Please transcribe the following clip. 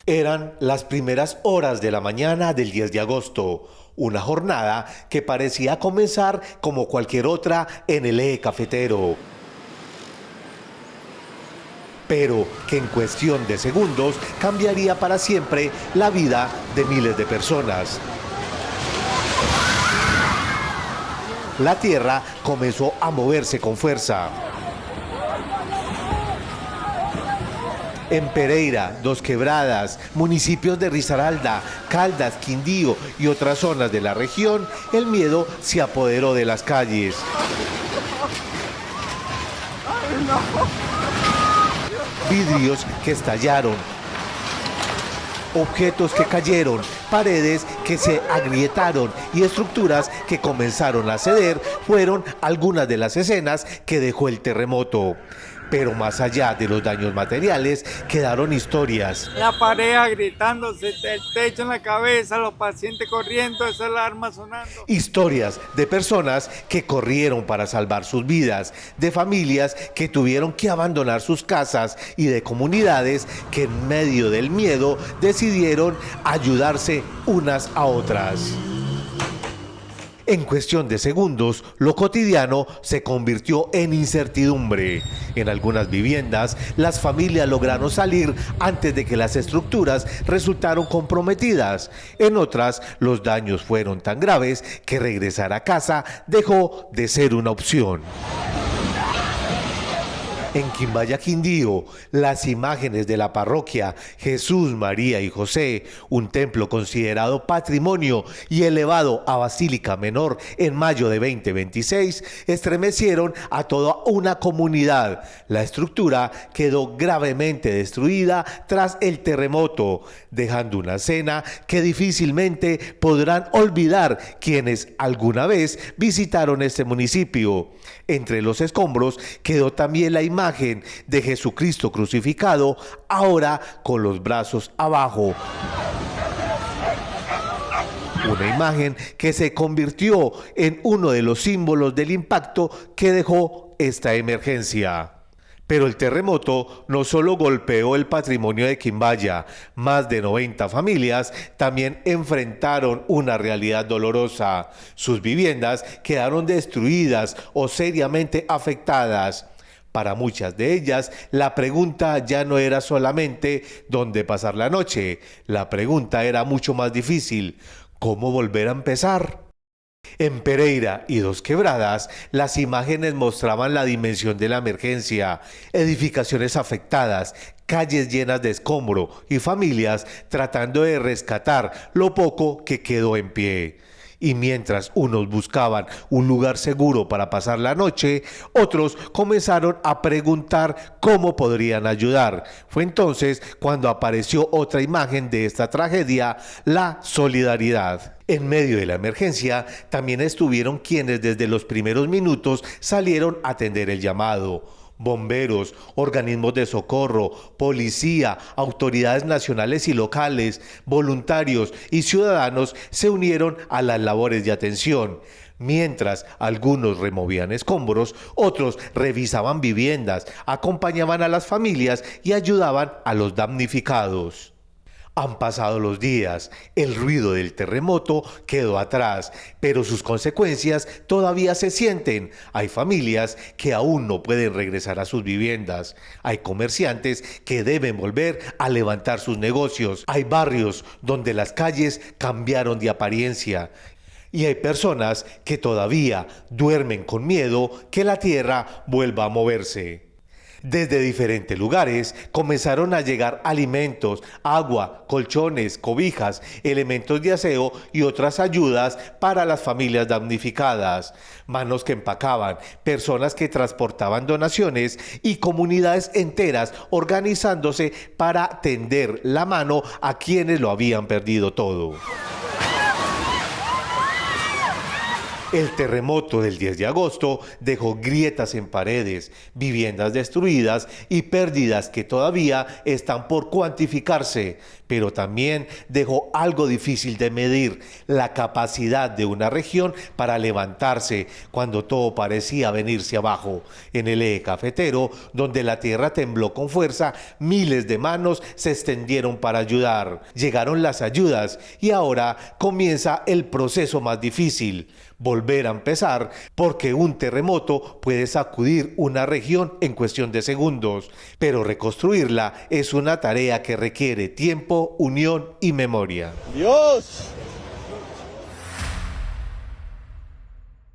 Eran las primeras horas de la mañana del 10 de agosto, una jornada que parecía comenzar como cualquier otra en el eje cafetero, pero que en cuestión de segundos cambiaría para siempre la vida de miles de personas. La tierra comenzó a moverse con fuerza. En Pereira, Dos Quebradas, municipios de Risaralda, Caldas, Quindío y otras zonas de la región, el miedo se apoderó de las calles. Vidrios que estallaron, objetos que cayeron, paredes que se agrietaron y estructuras que comenzaron a ceder fueron algunas de las escenas que dejó el terremoto. Pero más allá de los daños materiales, quedaron historias. La pareja gritándose, el techo en la cabeza, los pacientes corriendo, esa alarma sonando. Historias de personas que corrieron para salvar sus vidas, de familias que tuvieron que abandonar sus casas y de comunidades que en medio del miedo decidieron ayudarse unas a otras. En cuestión de segundos, lo cotidiano se convirtió en incertidumbre. En algunas viviendas, las familias lograron salir antes de que las estructuras resultaron comprometidas. En otras, los daños fueron tan graves que regresar a casa dejó de ser una opción. En Quimbaya, Quindío, las imágenes de la parroquia Jesús, María y José, un templo considerado patrimonio y elevado a Basílica Menor en mayo de 2026, estremecieron a toda una comunidad. La estructura quedó gravemente destruida tras el terremoto, dejando una escena que difícilmente podrán olvidar quienes alguna vez visitaron este municipio. Entre los escombros quedó también la imagen de Jesucristo crucificado, ahora con los brazos abajo. Una imagen que se convirtió en uno de los símbolos del impacto que dejó esta emergencia. Pero el terremoto no solo golpeó el patrimonio de Quimbaya, más de 90 familias también enfrentaron una realidad dolorosa. Sus viviendas quedaron destruidas o seriamente afectadas. Para muchas de ellas, la pregunta ya no era solamente dónde pasar la noche, la pregunta era mucho más difícil: ¿cómo volver a empezar? En Pereira y Dos Quebradas, las imágenes mostraban la dimensión de la emergencia, edificaciones afectadas, calles llenas de escombro y familias tratando de rescatar lo poco que quedó en pie. Y mientras unos buscaban un lugar seguro para pasar la noche, otros comenzaron a preguntar cómo podrían ayudar. Fue entonces cuando apareció otra imagen de esta tragedia: la solidaridad. En medio de la emergencia, también estuvieron quienes desde los primeros minutos salieron a atender el llamado. Bomberos, organismos de socorro, policía, autoridades nacionales y locales, voluntarios y ciudadanos se unieron a las labores de atención. Mientras algunos removían escombros, otros revisaban viviendas, acompañaban a las familias y ayudaban a los damnificados. Han pasado los días, el ruido del terremoto quedó atrás, pero sus consecuencias todavía se sienten. Hay familias que aún no pueden regresar a sus viviendas. Hay comerciantes que deben volver a levantar sus negocios. Hay barrios donde las calles cambiaron de apariencia. Y hay personas que todavía duermen con miedo que la tierra vuelva a moverse. Desde diferentes lugares comenzaron a llegar alimentos, agua, colchones, cobijas, elementos de aseo y otras ayudas para las familias damnificadas. Manos que empacaban, personas que transportaban donaciones y comunidades enteras organizándose para tender la mano a quienes lo habían perdido todo. El terremoto del 10 de agosto dejó grietas en paredes, viviendas destruidas y pérdidas que todavía están por cuantificarse, pero también dejó algo difícil de medir: la capacidad de una región para levantarse cuando todo parecía venirse abajo. En el eje cafetero, donde la tierra tembló con fuerza, miles de manos se extendieron para ayudar. Llegaron las ayudas y ahora comienza el proceso más difícil: volver a empezar, porque un terremoto puede sacudir una región en cuestión de segundos, pero reconstruirla es una tarea que requiere tiempo, unión y memoria. Dios.